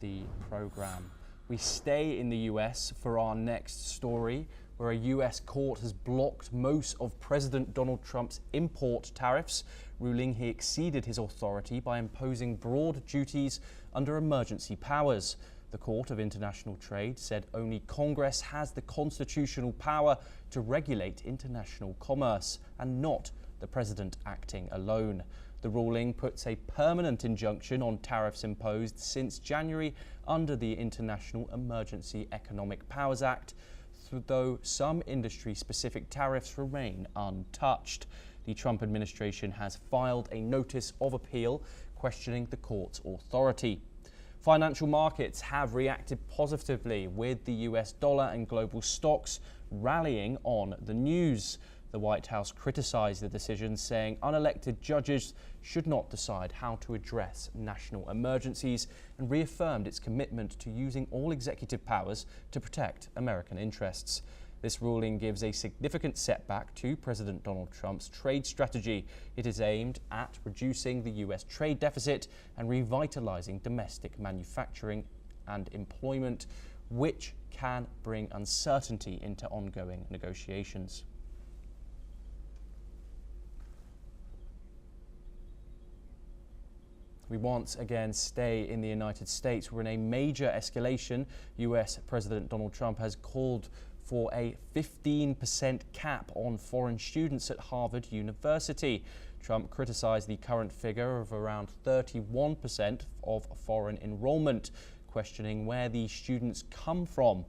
the program. We stay in the US for our next story, where a US court has blocked most of President Donald Trump's import tariffs, ruling he exceeded his authority by imposing broad duties under emergency powers. The Court of International Trade said only Congress has the constitutional power to regulate international commerce and not the president acting alone. The ruling puts a permanent injunction on tariffs imposed since January under the International Emergency Economic Powers Act, though some industry-specific tariffs remain untouched. The Trump administration has filed a notice of appeal questioning the court's authority. Financial markets have reacted positively, with the US dollar and global stocks rallying on the news. The White House criticized the decision, saying unelected judges should not decide how to address national emergencies, and reaffirmed its commitment to using all executive powers to protect American interests. This ruling gives a significant setback to President Donald Trump's trade strategy. It is aimed at reducing the US trade deficit and revitalizing domestic manufacturing and employment, which can bring uncertainty into ongoing negotiations. We once again stay in the United States, where in a major escalation, US President Donald Trump has called for a 15% cap on foreign students at Harvard University. Trump criticized the current figure of around 31% of foreign enrollment, questioning where these students come from.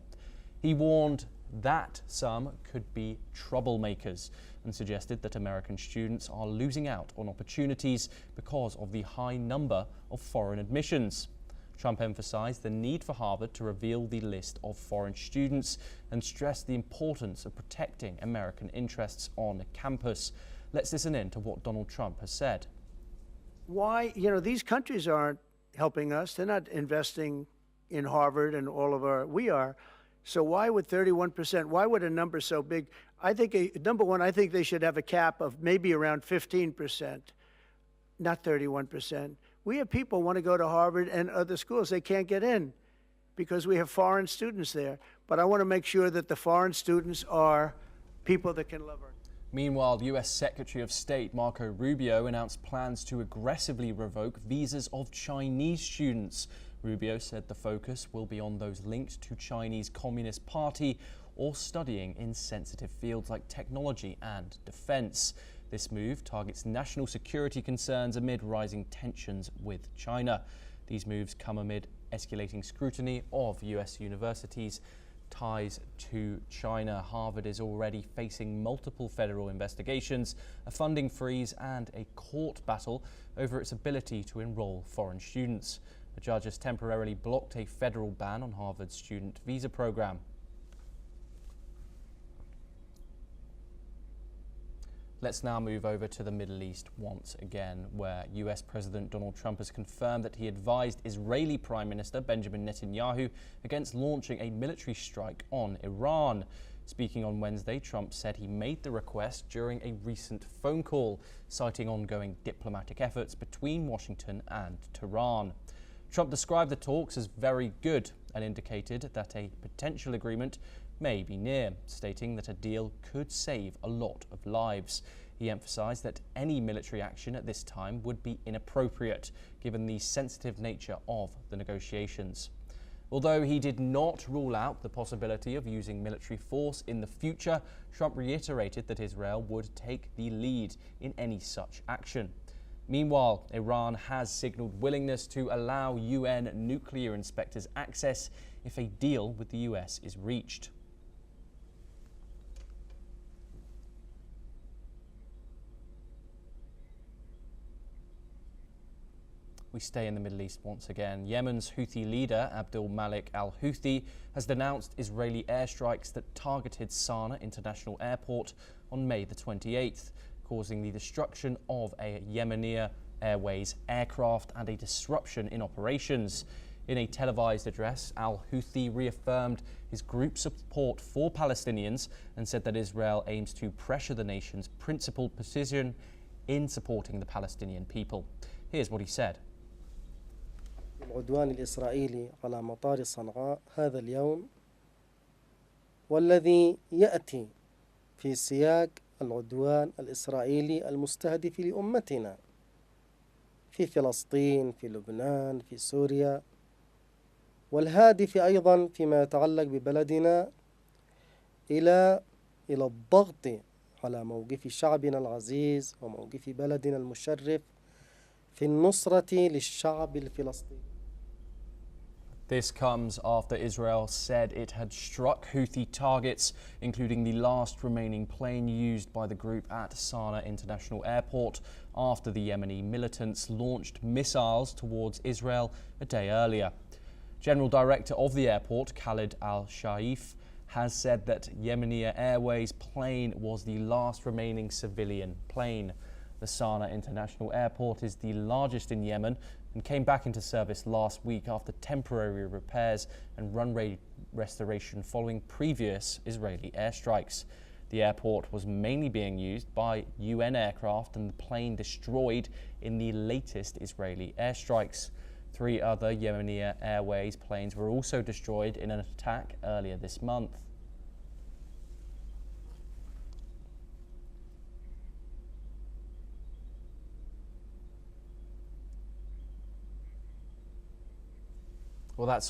He warned that some could be troublemakers and suggested that American students are losing out on opportunities because of the high number of foreign admissions. Trump emphasized the need for Harvard to reveal the list of foreign students and stressed the importance of protecting American interests on campus. Let's listen in to what Donald Trump has said. Why, these countries aren't helping us. They're not investing in Harvard and all of we are. So why would 31%, why would a number so big? I think, number one, I think they should have a cap of maybe around 15%, not 31%. We have people who want to go to Harvard and other schools. They can't get in because we have foreign students there. But I want to make sure that the foreign students are people that can love our. Meanwhile, the U.S. Secretary of State Marco Rubio announced plans to aggressively revoke visas of Chinese students. Rubio said the focus will be on those linked to Chinese Communist Party or studying in sensitive fields like technology and defense. This move targets national security concerns amid rising tensions with China. These moves come amid escalating scrutiny of U.S. universities' ties to China. Harvard is already facing multiple federal investigations, a funding freeze, and a court battle over its ability to enroll foreign students. A judge has temporarily blocked a federal ban on Harvard's student visa program. Let's now move over to the Middle East once again, where US President Donald Trump has confirmed that he advised Israeli Prime Minister Benjamin Netanyahu against launching a military strike on Iran. Speaking on Wednesday, Trump said he made the request during a recent phone call, citing ongoing diplomatic efforts between Washington and Tehran. Trump described the talks as very good and indicated that a potential agreement may be near, stating that a deal could save a lot of lives. He emphasized that any military action at this time would be inappropriate, given the sensitive nature of the negotiations. Although he did not rule out the possibility of using military force in the future, Trump reiterated that Israel would take the lead in any such action. Meanwhile, Iran has signaled willingness to allow UN nuclear inspectors access if a deal with the US is reached. We stay in the Middle East once again. Yemen's Houthi leader, Abdul Malik al-Houthi, has denounced Israeli airstrikes that targeted Sana'a International Airport on May the 28th, causing the destruction of a Yemeni Airways aircraft and a disruption in operations. In a televised address, al-Houthi reaffirmed his group's support for Palestinians and said that Israel aims to pressure the nation's principled position in supporting the Palestinian people. Here's what he said. العدوان الإسرائيلي على مطار صنعاء هذا اليوم، والذي يأتي في سياق العدوان الإسرائيلي المستهدف لأمتنا في فلسطين، في لبنان، في سوريا، والهادف أيضا فيما يتعلق ببلدنا إلى الضغط على موقف شعبنا العزيز وموقف بلدنا المشرف في النصرة للشعب الفلسطيني. This comes after Israel said it had struck Houthi targets, including the last remaining plane used by the group at Sana'a International Airport, after the Yemeni militants launched missiles towards Israel a day earlier. General Director of the airport, Khalid al-Shaif, has said that Yemeni Airways plane was the last remaining civilian plane. The Sana'a International Airport is the largest in Yemen and came back into service last week after temporary repairs and runway restoration following previous Israeli airstrikes. The airport was mainly being used by UN aircraft and the plane destroyed in the latest Israeli airstrikes. 3 other Yemeni Airways planes were also destroyed in an attack earlier this month. Well, that's